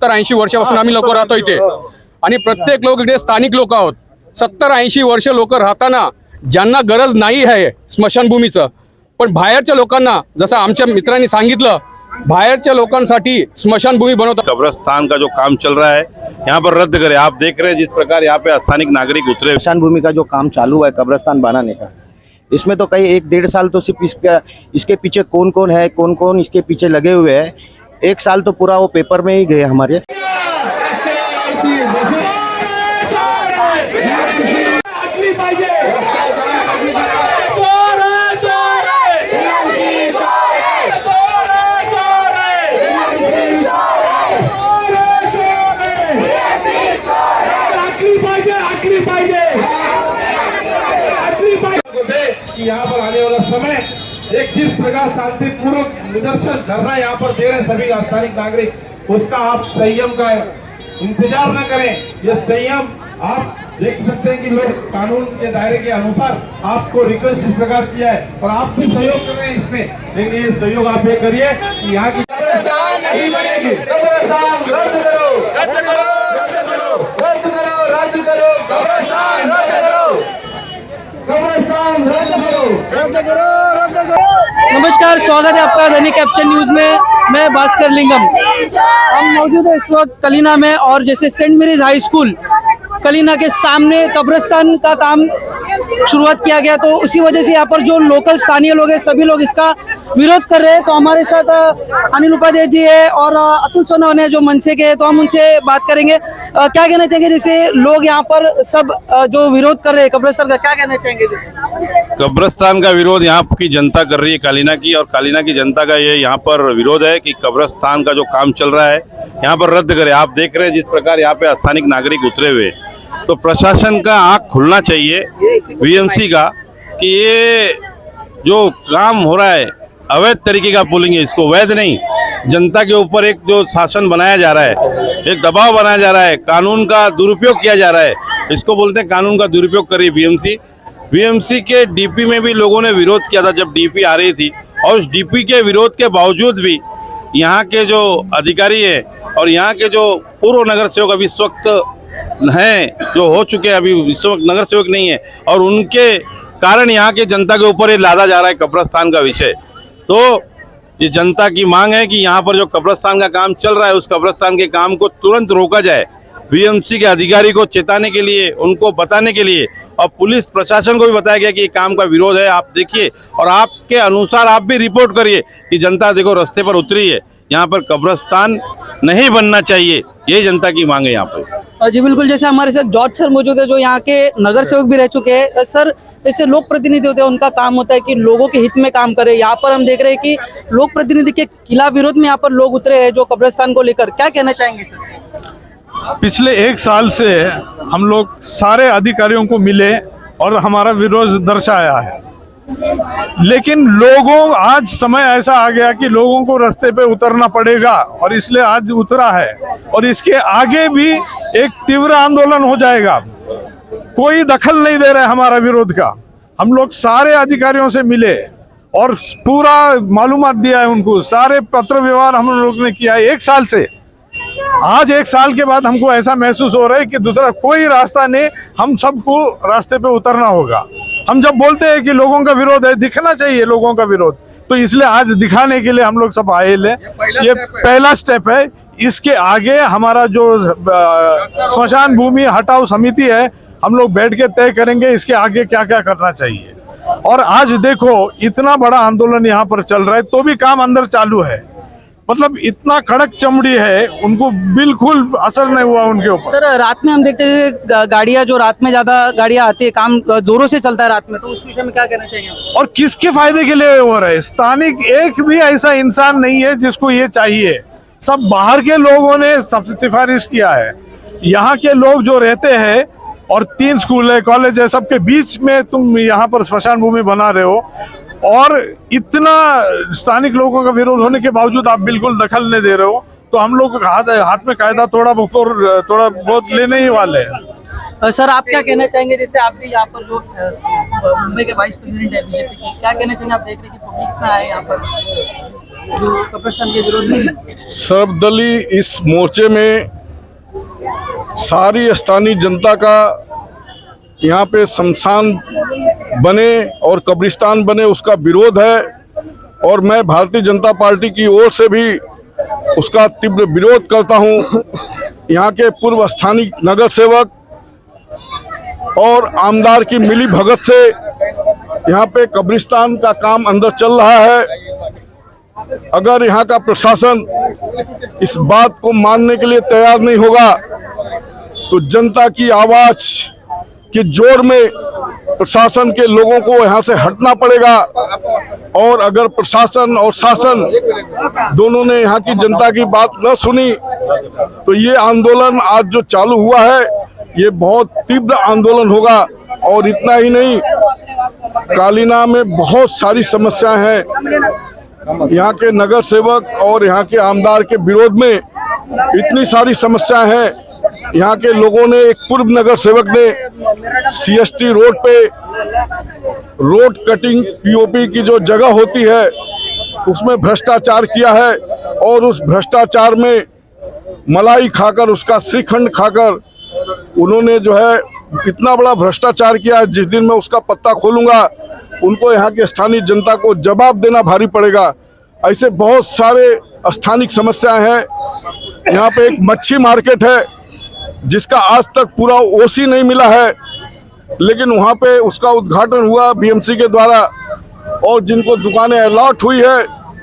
70-80 वर्षापासून आम्ही लोक राहतो इथे आणि प्रत्येक लोक इथे स्थानिक लोक आहोत. 70-80 वर्ष लोक राहताना ज्यांना गरज नाही आहे स्मशानभूमीचं, पण बाहेरच्या लोकांना, जसं आमच्या मित्रांनी सांगितलं, बाहर लोकांसाठी स्मशानभूमि बनवता. कब्रस्तान का जो काम चल रहा है यहाँ पर रद्द करें. आप देख रहे हैं जिस प्रकार यहाँ पे स्थानिक नागरिक उतरे. स्मशान भूमि का जो काम चालू है कब्रस्तान बनाने का, इसमें तो कई 1-1.5 साल तो सिर्फ इसके पीछे कौन कौन है, कौन कौन इसके पीछे लगे हुए हैं, 1 साल तो पूरा वो पेपर में ही गए हमारे. कि यहाँ पर आने वाला समय एक जिस प्रकार शांतिपूर्वक निदर्शन धरना यहाँ पर दे रहे सभी स्थानिक नागरिक, उसका आप संयम का इंतजार न करें. ये संयम आप देख सकते हैं कि लोग कानून के दायरे के अनुसार आपको रिक्वेस्ट इस प्रकार किया है और आप भी सहयोग कर रहे हैं इसमें, लेकिन ये सहयोग आप ये करिए कि यहाँ की कब्रिस्तान नहीं बनेगी. कब्रिस्तान रद्द करो, रद्द करो, रद्द करो, रद्द करो, रद्द करो, कब्रिस्तान रद्द करो, कब्रिस्तान रद्द करो, रद्द करो, रद्द करो. नमस्कार, स्वागत है आपका दैनिक कैप्चर न्यूज में. मैं भास्कर लिंगम. हम मौजूद है इस वक्त कलीना में और जैसे Saint Mary's high school Kalina के सामने कब्रिस्तान का काम शुरुआत किया गया, तो उसी वजह से यहाँ पर जो लोकल स्थानीय लोग हैं सभी लोग इसका विरोध कर रहे हैं. तो हमारे साथ अनिल उपाध्याय जी है और अतुल सोनवने जो मनसे के, तो हम उनसे बात करेंगे. क्या कहना चाहेंगे, जैसे लोग यहाँ पर सब जो विरोध कर रहे हैं कब्रिस्तान का, क्या कहना चाहेंगे? कब्रस्तान का विरोध यहाँ की जनता कर रही है, कालीना की, और कालीना की जनता का ये यहाँ पर विरोध है कि कब्रस्तान का जो काम चल रहा है यहाँ पर रद्द करें. आप देख रहे हैं जिस प्रकार यहाँ पे स्थानिक नागरिक उतरे हुए, तो प्रशासन का आँख खुलना चाहिए बीएमसी का कि ये जो काम हो रहा है अवैध तरीके का पुलिंग है, इसको वैध नहीं, जनता के ऊपर एक जो शासन बनाया जा रहा है, एक दबाव बनाया जा रहा है, कानून का दुरुपयोग किया जा रहा है, इसको बोलते हैं कानून का दुरुपयोग कर रही है बीएमसी. बीएमसी के डीपी में भी लोगों ने विरोध किया था जब डीपी आ रही थी, और उस डीपी के विरोध के बावजूद भी यहाँ के जो अधिकारी है और यहाँ के जो पूर्व नगर सेवक अभी इस वक्त हैं, जो हो चुके हैं, अभी इस वक्त नगर सेवक नहीं है, और उनके कारण यहाँ के जनता के ऊपर ये लादा जा रहा है कब्रस्तान का विषय. तो ये जनता की मांग है कि यहाँ पर जो कब्रस्तान का काम चल रहा है उस कब्रस्तान के काम को तुरंत रोका जाए. बीएमसी के अधिकारी को चेताने के लिए, उनको बताने के लिए, और पुलिस प्रशासन को भी बताया गया कि ये काम का विरोध है, आप देखिए और आपके अनुसार आप भी रिपोर्ट करिए कि जनता देखो रास्ते पर उतरी है, यहाँ पर कब्रस्तान नहीं बनना चाहिए. यही जनता की मांग है यहाँ पर. जी बिल्कुल, जैसे हमारे साथ जॉर्ज सर मौजूद है जो यहाँ के नगर सेवक भी रह चुके हैं. सर, जैसे लोक प्रतिनिधि होते हैं, उनका काम होता है कि लोगों के हित में काम करें. यहाँ पर हम देख रहे हैं कि लोक प्रतिनिधि के खिलाफ विरोध में यहाँ पर लोग उतरे हैं जो कब्रिस्तान को लेकर. क्या कहना चाहेंगे सर? पिछले 1 साल से हम लोग सारे अधिकारियों को मिले और हमारा विरोध दर्शाया है, लेकिन लोगों, आज समय ऐसा आ गया कि लोगों को रास्ते पे उतरना पड़ेगा और इसलिए आज उतरा है, और इसके आगे भी एक तीव्र आंदोलन हो जाएगा. कोई दखल नहीं दे रहा है हमारा विरोध का. हम लोग सारे अधिकारियों से मिले और पूरा मालूमात दिया है उनको, सारे पत्र व्यवहार हम लोग ने किया है 1 साल से. आज 1 साल के बाद हमको ऐसा महसूस हो रहा है कि दूसरा कोई रास्ता नहीं, हम सबको रास्ते पे उतरना होगा. हम जब बोलते हैं कि लोगों का विरोध है, दिखना चाहिए लोगों का विरोध, तो इसलिए आज दिखाने के लिए हम लोग सब आए ले. ये पहला स्टेप है. इसके आगे हमारा जो स्मशान भूमि हटाओ समिति है, हम लोग बैठ के तय करेंगे इसके आगे क्या क्या करना चाहिए. और आज देखो इतना बड़ा आंदोलन यहाँ पर चल रहा है तो भी काम अंदर चालू है. मतलब इतना कड़क चमड़ी है, उनको बिल्कुल असर नहीं हुआ उनके ऊपर. सर, रात में हम देखते हैं गाड़ियां, जो रात में ज्यादा गाड़ियां आती है, काम जोरों से चलता है रात में, तो उस विषय में क्या कहना चाहिए? और किसके फायदे के लिए हो रहा है? स्थानिक एक भी ऐसा इंसान नहीं है जिसको ये चाहिए. सब बाहर के लोगों ने सिफारिश किया है. यहाँ के लोग जो रहते हैं, और 3 स्कूल है, कॉलेज है, सबके बीच में तुम यहाँ पर स्मशान भूमि बना रहे हो, और इतना स्थानिक लोगों का विरोध होने के बावजूद आप बिल्कुल दखल नहीं दे रहे हो. तो हम लोग हाथ में कायदा थोड़ा बहुत लेने ही वाले हैं. सर, आप क्या कहना चाहेंगे, जैसे आप भी यहाँ पर जो मुंबई के वाइस प्रेसिडेंट है बीजेपी के, क्या कहना चाहेंगे? आप देख रहे हैं कि पब्लिक इतना है यहाँ पर. जो कब्रिस्तान के विरोध में? सर्वदलीय इस मोर्चे में सारी स्थानीय जनता का यहाँ पे शमशान बने और कब्रिस्तान बने उसका विरोध है, और मैं भारतीय जनता पार्टी की ओर से भी उसका तीव्र विरोध करता हूँ। यहाँ के पूर्व स्थानीय नगर सेवक और आमदार की मिली भगत से यहाँ पे कब्रिस्तान का काम अंदर चल रहा है। अगर यहाँ का प्रशासन इस बात को मानने के लिए तैयार नहीं होगा तो जनता की आवाज के जोर में प्रशासन के लोगों को यहाँ से हटना पड़ेगा। और अगर प्रशासन और शासन दोनों ने यहाँ की जनता की बात न सुनी तो ये आंदोलन आज जो चालू हुआ है ये बहुत तीव्र आंदोलन होगा। और इतना ही नहीं, कालीना में बहुत सारी समस्याएं हैं। यहाँ के नगर सेवक और यहाँ के आमदार के विरोध में इतनी सारी समस्याएं हैं। यहाँ के लोगों ने, एक पूर्व नगर सेवक ने सीएसटी रोड पे रोड कटिंग पीओपी की जो जगह होती है उसमें भ्रष्टाचार किया है, और उस भ्रष्टाचार में मलाई खाकर, उसका श्रीखंड खाकर उन्होंने जो है इतना बड़ा भ्रष्टाचार किया है। जिस दिन मैं उसका पत्ता खोलूंगा उनको, यहाँ के स्थानीय जनता को जवाब देना भारी पड़ेगा। ऐसे बहुत सारे स्थानिक समस्याएं हैं। यहाँ पे एक मच्छी मार्केट है जिसका आज तक पूरा ओसी नहीं मिला है, लेकिन वहाँ पे उसका उद्घाटन हुआ बीएमसी के द्वारा, और जिनको दुकानें अलॉट हुई है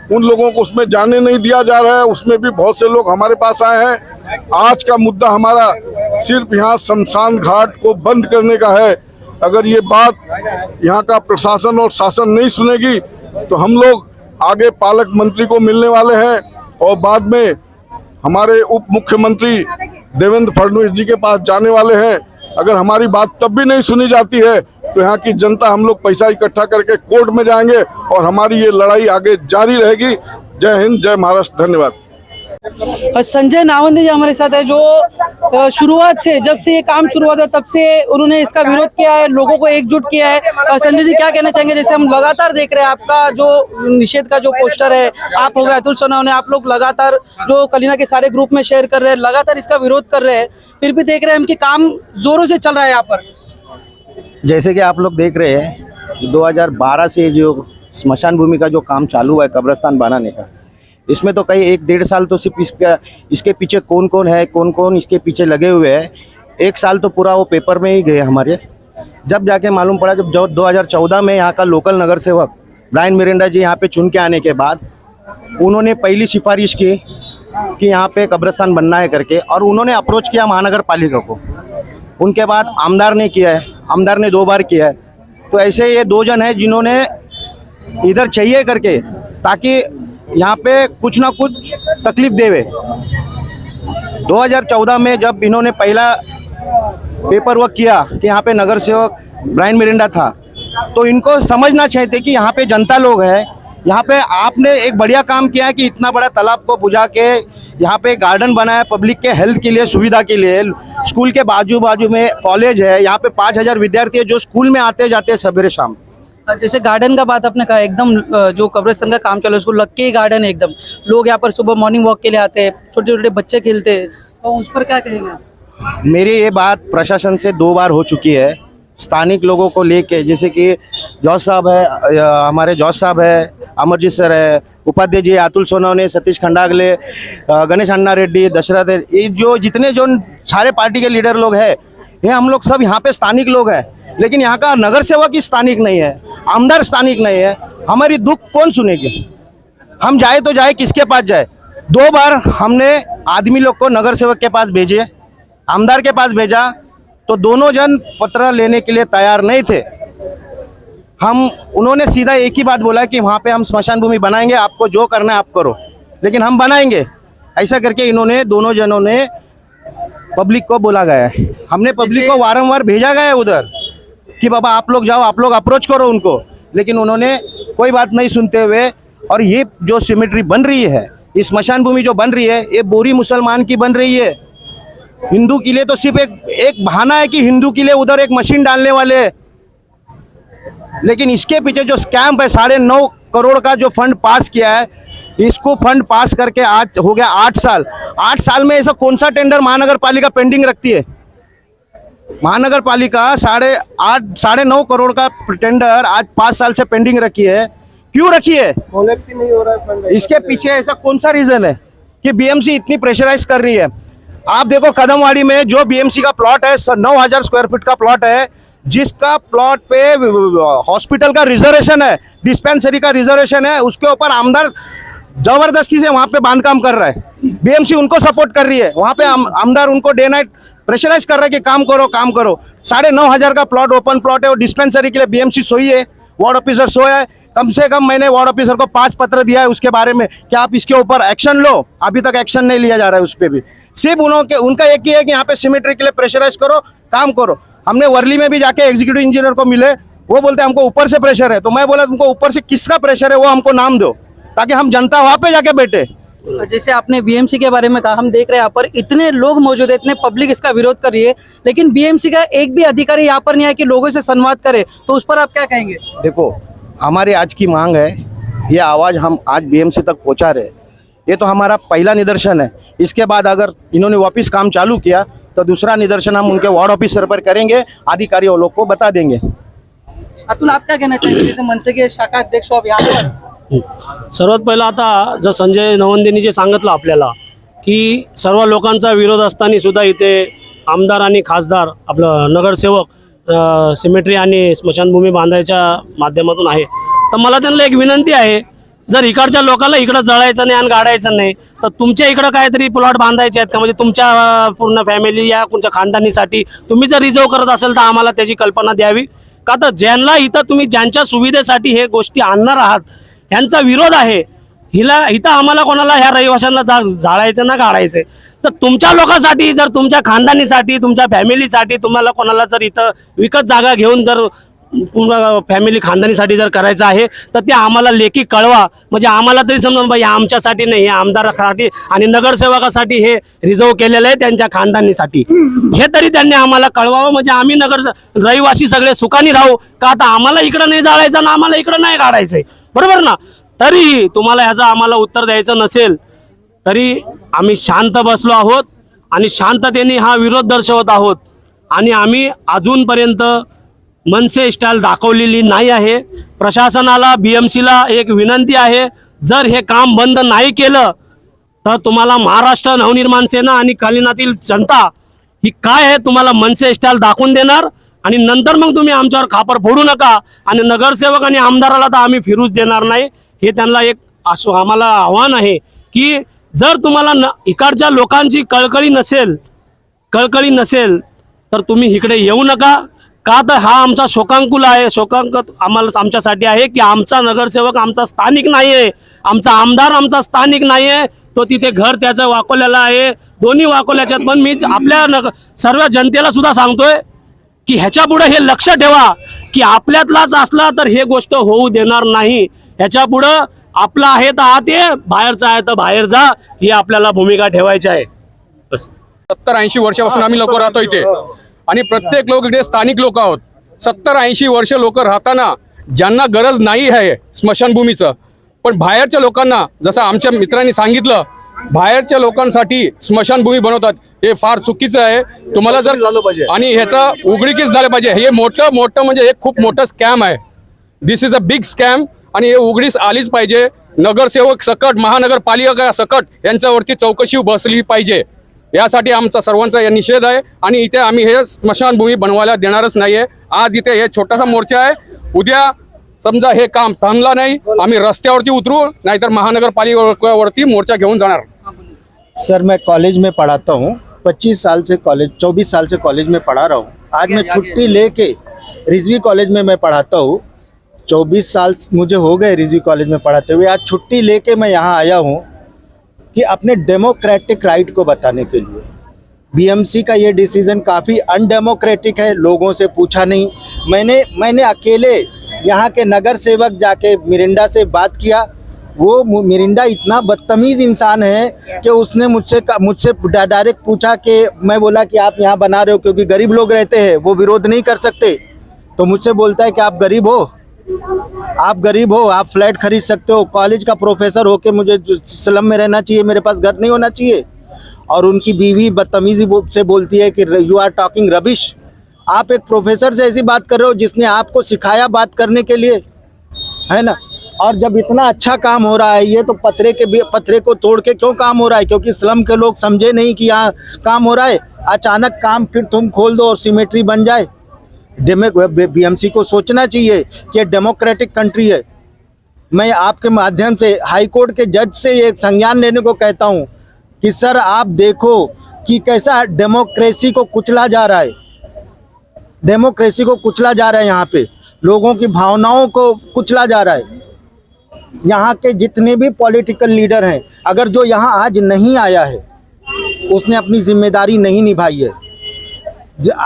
उन लोगों को उसमें जाने नहीं दिया जा रहा है। उसमें भी बहुत से लोग हमारे पास आए हैं। आज का मुद्दा हमारा सिर्फ यहाँ शमशान घाट को बंद करने का है। अगर ये बात यहाँ का प्रशासन और शासन नहीं सुनेगी तो हम लोग आगे पालक मंत्री को मिलने वाले हैं, और बाद में हमारे उप मुख्यमंत्री देवेंद्र फडणवीस जी के पास जाने वाले हैं। अगर हमारी बात तब भी नहीं सुनी जाती है तो यहाँ की जनता, हम लोग पैसा इकट्ठा करके कोर्ट में जाएंगे और हमारी ये लड़ाई आगे जारी रहेगी। जय हिंद, जय महाराष्ट्र, धन्यवाद। और संजय नावंदे जी हमारे साथ है, जो शुरुआत से, जब से ये काम शुरू हुआ था तब से उन्होंने इसका विरोध किया है, लोगों को एकजुट किया है। संजय जी क्या कहना चाहेंगे? जैसे हम लगातार देख रहे हैं आपका जो निषेध का जो पोस्टर है, आप हो गए, अतुल सोनवने, आप लोग लगातार जो कलीना के सारे ग्रुप में शेयर कर रहे हैं, लगातार इसका विरोध कर रहे हैं, फिर भी देख रहे हैं हम कि काम जोरों से चल रहा है यहाँ पर। जैसे कि आप लोग देख रहे हैं 2012 से जो स्मशान भूमि का जो काम चालू हुआ है कब्रिस्तान बनाने का, इसमें तो कई 1-1.5 साल तो सिर्फ इसके पीछे कौन कौन है, कौन कौन इसके पीछे लगे हुए हैं, 1 साल तो पूरा वो पेपर में ही गए हमारे। जब जाके मालूम पड़ा, जब 2014 में यहाँ का लोकल नगर सेवक ब्रायन मिरेंडा जी यहाँ पे चुन के आने के बाद उन्होंने पहली सिफारिश की कि यहाँ पे कब्रिस्तान बनना है करके, और उन्होंने अप्रोच किया महानगर पालिका को। उनके बाद आमदार ने किया है, आमदार ने 2 बार किया है। तो ऐसे ये 2 जन हैं जिन्होंने इधर चाहिए करके, ताकि यहाँ पे कुछ ना कुछ तकलीफ देवे। 2014 में जब इन्होंने पहला पेपर वर्क किया कि यहाँ पे नगर सेवक ब्रायन मिरेंडा था, तो इनको समझना चाहिए कि यहाँ पे जनता लोग हैं। यहाँ पे आपने एक बढ़िया काम किया है कि इतना बड़ा तालाब को बुझा के यहाँ पे गार्डन बनाया पब्लिक के हेल्थ के लिए, सुविधा के लिए। स्कूल के बाजू में कॉलेज है, यहाँ पे 5000 विद्यार्थी है जो स्कूल में आते जाते सवेरे शाम। जैसे गार्डन का बात आपने कहा, एकदम जो कब्रिस्तान का काम चल रहा है उसको लग के ही गार्डन है एकदम। लोग यहाँ पर सुबह मॉर्निंग वॉक के लिए आते हैं, छोटे छोटे बच्चे खेलते हैं, तो उस पर क्या कहेंगे? मेरी ये बात प्रशासन से 2 बार हो चुकी है, स्थानिक लोगों को लेके। जैसे कि जॉर्ज साहब है, हमारे जॉर्ज साहब है, अमरजीत सर है, उपाध्याय जी, अतुल सोनवने, सतीश खंडागले, गणेश अन्ना रेड्डी, दशरथ, ये जो जितने जो सारे पार्टी के लीडर लोग हैं, ये हम लोग सब यहाँ पे स्थानिक लोग हैं। लेकिन यहाँ का नगर सेवक ही स्थानिक नहीं है, आमदार स्थानिक नहीं है। हमारी दुख कौन सुनेगी? हम जाए तो जाए किसके पास जाए? 2 बार हमने आदमी लोग को नगर सेवक के पास भेजे, आमदार के पास भेजा, तो दोनों जन पत्र लेने के लिए तैयार नहीं थे। उन्होंने सीधा एक ही बात बोला कि वहाँ पे हम स्मशान भूमि बनाएंगे, आपको जो करना है आप करो, लेकिन हम बनाएंगे। ऐसा करके इन्होंने, दोनों जनों ने पब्लिक को बोला गया है। हमने पब्लिक को वारंवार भेजा गया है उधर कि बाबा आप लोग जाओ, आप लोग अप्रोच करो उनको, लेकिन उन्होंने कोई बात नहीं सुनते हुए। और ये जो सिमेट्री बन रही है, ये स्मशान भूमि जो बन रही है, ये बोरी मुसलमान की बन रही है। हिंदू के लिए तो सिर्फ एक बहाना है कि हिंदू के लिए उधर एक मशीन डालने वाले हैं, लेकिन इसके पीछे जो स्कैम है, 9.5 करोड़ का जो फंड पास किया है, इसको फंड पास करके आज हो गया 8 साल। 8 साल में ऐसा कौन सा टेंडर महानगर पालिका पेंडिंग रखती है? महानगर पालिका 9.5 करोड़ का टेंडर आज 5 साल से पेंडिंग रखी है। क्यों रखी है? कोलैप्स ही नहीं हो रहा है फंड। इसके पीछे ऐसा कौन सा रीजन है कि बीएमसी इतनी प्रेशराइज कर रही है? आप देखो कदमवाड़ी में जो बीएमसी का प्लॉट है 9,000 स्क्वायर फीट का प्लॉट है, जिसका प्लॉट पे हॉस्पिटल का रिजर्वेशन है, डिस्पेंसरी का रिजर्वेशन है, उसके ऊपर आमदार जबरदस्ती से वहां पे बांधकाम कर रहा है। बीएमसी उनको सपोर्ट कर रही है, वहां पे आमदार उनको डे नाइट प्रेशराइज कर रहा है कि काम करो काम करो। 9,500 का प्लॉट ओपन प्लॉट है और डिस्पेंसरी के लिए बीएमसी सोई है, वार्ड ऑफिसर सोया है। कम से कम मैंने वार्ड ऑफिसर को 5 पत्र दिया है उसके बारे में कि आप इसके ऊपर एक्शन लो। अभी तक एक्शन नहीं लिया जा रहा है उस पर भी। सिर्फ उनका एक ही है कि यहाँ पे सिमेट्री के लिए प्रेशराइज करो, काम करो। हमने वर्ली में भी जाके एग्जीक्यूटिव इंजीनियर को मिले, वो बोलते हैं हमको ऊपर से प्रेशर है। तो मैं बोला तुमको ऊपर से किसका प्रेशर है वो हमको नाम दो, ताकि हम जनता वहां पे जाके बैठे। जैसे आपने बीएमसी के बारे में कहा, हम देख रहे हैं यहाँ पर इतने लोग मौजूद है, इतने पब्लिक इसका विरोध कर रही है, लेकिन बीएमसी का एक भी अधिकारी यहाँ पर नहीं आया कि लोगों से संवाद करे, तो उस पर आप क्या कहेंगे? देखो हमारी आज की मांग है, ये आवाज़ हम आज बीएमसी तक पहुंचा रहे। ये तो हमारा पहला निदर्शन है। इसके बाद अगर इन्होंने वापस काम चालू किया तो दूसरा निदर्शन हम उनके वार्ड ऑफिसर पर करेंगे, अधिकारियों लोग को बता देंगे। अतुल, आप क्या कहना चाहेंगे जैसे मनसे के शाखा अध्यक्ष हो आप यहाँ पर? सर्वात पहिलं आता जर संजय नवंदेनी जे सांगितलं आपल्याला की सर्व लोकांचा विरोध असताना सुद्धा इथे आमदार आणि खासदार आपलं नगरसेवक सिमेट्री आणि स्मशानभूमी बांधायच्या माध्यमातून आहे, तर मला त्यांना एक विनंती आहे, जर इकडच्या लोकांना इकडं जळायचं नाही आणि गाडायचं नाही तर तुमच्या इकडं काहीतरी प्लॉट बांधायचे आहेत का? म्हणजे तुमच्या पूर्ण फॅमिली या तुमच्या खानदानीसाठी तुम्ही जर रिझर्व करत असेल तर आम्हाला त्याची कल्पना द्यावी। का तर ज्यांना इथं तुम्ही ज्यांच्या सुविधेसाठी हे गोष्टी आणणार आहात यांचा विरोध आहे, इथं आम्हाला कोणाला ह्या रहिवाशांना जाळायचं ना गाडायचं। तर तुमच्या लोकांसाठी, जर तुमच्या खानदानीसाठी, तुमच्या फॅमिलीसाठी तुम्हाला कोणाला जर इथं विकत जागा घेऊन जर पूर्ण फॅमिली खानदानीसाठी जर करायचं आहे तर ते आम्हाला लेखी कळवा, म्हणजे आम्हाला तरी समजून बाई आमच्यासाठी नाही, हे आमदारासाठी आणि नगरसेवकासाठी हे रिझर्व केलेलं आहे त्यांच्या खानदानीसाठी, हे तरी त्यांनी आम्हाला कळवावं, म्हणजे आम्ही रहिवासी सगळे सुखाने राहू। का आता आम्हाला इकडं नाही जाळायचं ना आम्हाला इकडं नाही काढायचंय, बरोबर ना? तरी तुम्हाला ह्याचं आम्हाला उत्तर द्यायचं नसेल तरी आम्ही शांत बसलो आहोत आणि शांततेने हा विरोध दर्शवत आहोत आणि आम्ही अजूनपर्यंत मनसे स्टाईल दाखवलेली नाही आहे। प्रशासनाला, बीएमसीला एक विनंती आहे, जर हे काम बंद नाही केलं तर तुम्हाला महाराष्ट्र नवनिर्माण सेना आणि कलिनातील जनता ही काय आहे तुम्हाला मनसे स्टाईल दाखवून देणार आणि नंतर मग तुम्ही आमच्यावर खापर फोडू नका आणि नगरसेवक आणि आमदाराला तर आम्ही फिरूच देणार नाही। हे त्यांना एक आम्हाला आव्हान आहे की जर तुम्हाला इकडच्या लोकांची कळकळी नसेल तर तुम्ही इकडे येऊ नका। का तर हा आमचा शोकांकुल आहे, शोकांक आम्हाला आमच्यासाठी आहे की आमचा नगरसेवक आमचा स्थानिक नाही आहे, आमचा आमदार आमचा स्थानिक नाही आहे, तो तिथे घर त्याचं वाकोल्याला आहे, दोन्ही वाकोल्याच्यात। पण मी आपल्या सर्व जनतेला सुद्धा सांगतोय की ह्याच्या पुढे हे लक्ष ठेवा की आपल्यातलाच असला तर हे गोष्ट होऊ देणार नाही। ह्याच्या पुढे आपला आहे तर आत ये, बाहेरचा आहे तर बाहेर जा, ही आपल्याला भूमिका ठेवायची आहे। 70-80 वर्षापासून आम्ही लोक राहतो इथे आणि प्रत्येक लोक इकडे स्थानिक लोक आहोत। 70-80 वर्ष लोक राहताना ज्यांना गरज नाही आहे स्मशानभूमीचं, पण बाहेरच्या लोकांना, जसं आमच्या मित्रांनी सांगितलं, बाहेरच्या लोकांसाठी स्मशानभूमी बनवतात, हे फार चुकीचं आहे। तुम्हाला जर आणि ह्याचा उघडकीस झालं पाहिजे, हे मोठं म्हणजे एक खूप मोठं स्कॅम आहे। This is a big scam आणि हे उघडीस आलीच पाहिजे। नगरसेवक सकट, महानगरपालिका सकट यांच्यावरती चौकशी बसली पाहिजे। यासाठी आमचा सर्वांचा निषेध आहे आणि इथे आम्ही हे स्मशानभूमी बनवायला देणारच नाहीये। आज इथे हे छोटासा मोर्चा आहे, उद्या समजा हे काम थांबला नाही आम्ही रस्त्यावरती उतरू, नाहीतर महानगरपालिकेवरती मोर्चा घेऊन जाणार। सर मैं कॉलेज में पढ़ाता हूँ, 24 साल से कॉलेज में पढ़ा रहा हूँ। आज मैं छुट्टी लेके रिजवी कॉलेज में मैं पढ़ाता हूँ, 24 साल मुझे हो गए रिजवी कॉलेज में पढ़ाते हुए। आज छुट्टी लेके मैं यहाँ आया हूँ कि अपने डेमोक्रेटिक राइट को बताने के लिए। बीएमसी का ये डिसीजन काफ़ी अनडेमोक्रेटिक है, लोगों से पूछा नहीं। मैंने अकेले यहाँ के नगर सेवक जाके मिरिंडा से बात किया, वो मिरिंडा इतना बदतमीज़ इंसान है कि उसने मुझसे डायरेक्ट पूछा कि मैं बोला कि आप यहाँ बना रहे हो क्योंकि गरीब लोग रहते हैं, वो विरोध नहीं कर सकते, तो मुझसे बोलता है कि आप गरीब हो, आप गरीब हो, आप फ्लैट खरीद सकते हो, कॉलेज का प्रोफेसर हो के मुझे स्लम में रहना चाहिए, मेरे पास घर नहीं होना चाहिए। और उनकी बीवी बदतमीजी से बोलती है कि यू आर टॉकिंग रबिश। आप एक प्रोफेसर से ऐसी बात कर रहे हो जिसने आपको सिखाया बात करने के लिए, है ना। और जब इतना अच्छा काम हो रहा है, ये तो पत्रे को तोड़ के क्यों काम हो रहा है? क्योंकि स्लम के लोग समझे नहीं कि यहाँ काम हो रहा है। अचानक काम फिर तुम खोल दो और सिमेट्री बन जाए। बीएमसी को सोचना चाहिए कि डेमोक्रेटिक कंट्री है। मैं आपके माध्यम से हाई कोर्ट के जज से एक संज्ञान लेने को कहता हूँ कि सर आप देखो कि कैसा डेमोक्रेसी को कुचला जा रहा है। डेमोक्रेसी को कुचला जा रहा है, यहाँ पे लोगों की भावनाओं को कुचला जा रहा है। यहाँ के जितने भी पॉलिटिकल लीडर हैं, अगर जो यहाँ आज नहीं आया है उसने अपनी जिम्मेदारी नहीं निभाई है।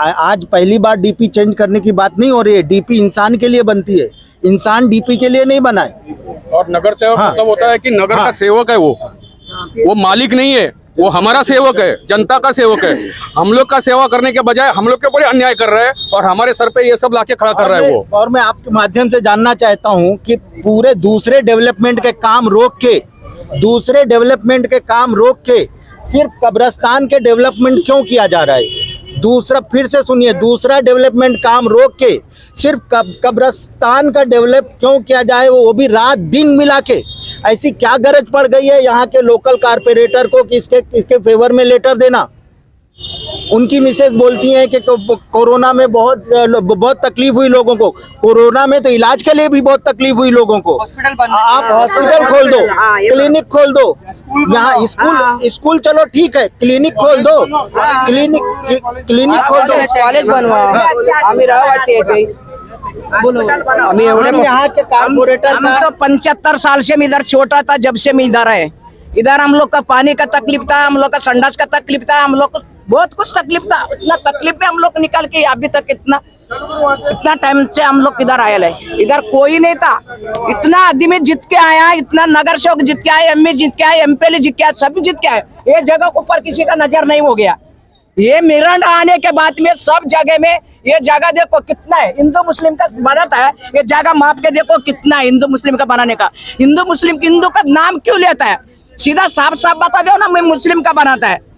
आज पहली बार डीपी चेंज करने की बात नहीं हो रही है। डीपी इंसान के लिए बनती है, इंसान डीपी के लिए नहीं बना है। और नगर सेवक मतलब होता है कि नगर का सेवक है, वो मालिक नहीं है, वो हमारा सेवक है, जनता का सेवक है। हम लोग का सेवा करने के बजाय हम लोग के ऊपर अन्याय कर रहे हैं और हमारे सर पे ये सब लाके खड़ा कर रहा है वो। और मैं आपके माध्यम से जानना चाहता हूं कि पूरे दूसरे डेवलपमेंट के काम रोक के सिर्फ कब्रिस्तान के डेवलपमेंट क्यों किया जा रहा है? दूसरा, फिर से सुनिए, दूसरा डेवलपमेंट काम रोक के सिर्फ कब्रिस्तान का डेवलप क्यों किया जाए, वो भी रात दिन मिला के? ऐसी क्या गरज पड़ गई है यहाँ के लोकल कारपोरेटर को कि इसके फेवर में लेटर देना? उनकी मिसेज बोलती हैं कि कोरोना में बहुत तकलीफ हुई लोगों को। कोरोना में तो इलाज के लिए भी बहुत तकलीफ हुई लोगों को। आप हॉस्पिटल खोल दो, क्लिनिक खोल दो, यहाँ स्कूल चलो ठीक है, क्लिनिक खोल दो, क्लिनिक खोल दो, कॉलेज बनवा। हम यहाँ के कारपोरेटर हम तो 75 साल से मैं इधर छोटा था, जब से मैं इधर है। इधर हम लोग का पानी का तकलीफ था, हम लोग का संडास का तकलीफ था, हम लोग को बहुत कुछ तकलीफ था। इतना तकलीफ में हम लोग निकल के अभी तक इतना टाइम से हम लोग इधर आए है। इधर कोई नहीं था, इतना आदमी जीत के आया, इतना नगर सेवक जीत के आए, एमपी जीत के आए, एमपीएल जीत के आए, सभी जीत के आए। ये जगह के ऊपर किसी का नजर नहीं हो गया। ये मिरंड आने के बाद में सब जगह में ये जगह देखो कितना है, हिंदू मुस्लिम का बनाता है। ये जगह माप के देखो कितना है हिंदू मुस्लिम का बनाने का। हिंदू मुस्लिम हिंदू का नाम क्यों लेता है? सीधा साफ साफ बता दो ना, मैं मुस्लिम का बनाता है।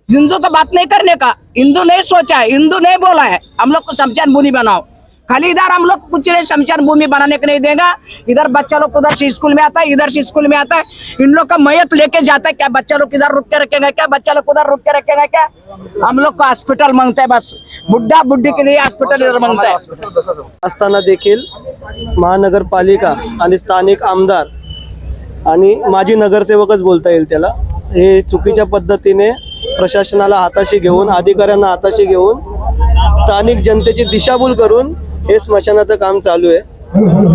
हिंदू का बात नहीं करने का, हिंदू नहीं सोचा है, हिंदू नहीं बोला है हम लोग को शमशान भूमि बनाओ। खाली इधर हम लोग कुछ नहीं, शमशान भूमि बनाने को नहीं देगा। इधर बच्चा लोग उधर से स्कूल में आता है, इधर से स्कूल में आता है। इन लोग का मैयत लेके जाता है क्या? बच्चा लोग इधर रुक के रखेगा क्या? बच्चा लोग उधर रुक के रखेगा क्या? हम लोग को हॉस्पिटल मांगता है, बस बुढ़ा बुढ़ी के लिए हॉस्पिटल इधर मांगता है। असताना देखील महानगरपालिका आणि स्थानिक आमदार आणि माजी नगरसेवकच बोलता येईल त्याला, हे चुकीच्या पद्धतीने प्रशासनाला हाताशी घेऊन, अधिकाऱ्यांना हाताशी घेऊन, स्थानिक जनतेची दिशाभूल करून हे स्मशानाचं काम चालू आहे।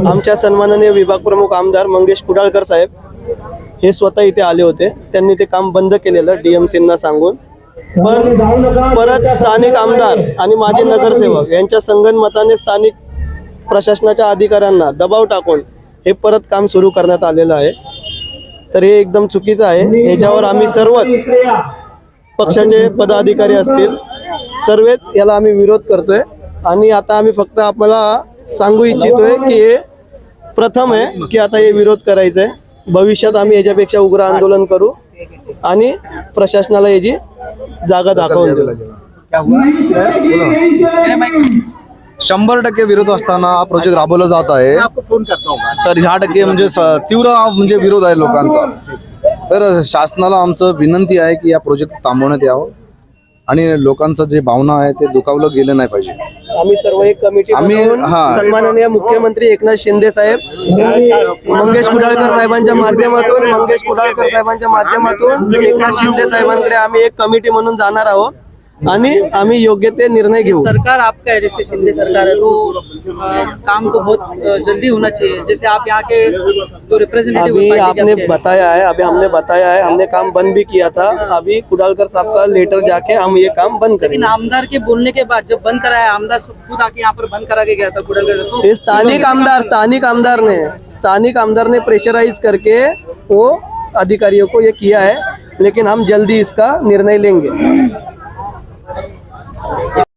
आमच्या सन्माननीय विभाग प्रमुख आमदार मंगेश कुडाळकर साहेब हे स्वतः इथे आले होते, त्यांनी ते काम बंद केलेलं डीएमसींना सांगून। पण परत स्थानिक आमदार आणि माजी नगरसेवक यांच्या संगनमताने स्थानिक प्रशासनाच्या अधिकाऱ्यांना दबाव टाकून हे परत काम सुरू करण्यात आलेलं आहे। तर हे एकदम चुकीचं आहे। याच्यावर आम्ही सर्वच पक्षाचे पदाधिकारी असतील, सर्वच याला आम्ही विरोध करतोय। आणि आता आम्ही फक्त आपल्याला सांगू इच्छितोय की हे प्रथम आहे की आता हे विरोध करायचा आहे। भविष्यात आम्ही याच्यापेक्षा उग्र आंदोलन करू आणि प्रशासनाला याची जागा दाखवून देऊ। 100% विरोध असताना हा प्रोजेक्ट राबवला जात आहे, तर 10% म्हणजे तीव्र म्हणजे विरोध आहे लोकांचा। तर शासनाला आमचं विनंती आहे की या प्रोजेक्ट थांबवण्यात यावं आणि लोकांचं जे भावना आहे ते दुखावलं गेलं नाही पाहिजे। आम्ही सर्व एक कमिटी सन्माननीय मुख्यमंत्री एकनाथ शिंदे साहेब, मंगेश कुडाळकर साहेबांच्या माध्यमातून एकनाथ शिंदे साहेबांकडे आम्ही एक कमिटी म्हणून जाणार आहोत आणि आम्ही योग्य ते निर्णय घेऊ। सरकार आपका है, जैसे शिंदे सरकार है, तो काम तो बहुत जल्दी होना चाहिए। जैसे आप यहाँ के जो रिप्रेजेंटेटिव अभी आपने बताया है, हमने काम बंद भी किया था। अभी कुडालकर साहब का लेटर जाके हम ये काम बंद करेंगे। लेकिन आमदार के बोलने के बाद जब बंद कराया, आमदार खुद आके यहाँ पर बंद करा के गया था कुडालकर। तो स्थानिक आमदार ने प्रेशराइज करके वो अधिकारियों को ये किया है, लेकिन हम जल्दी इसका निर्णय लेंगे।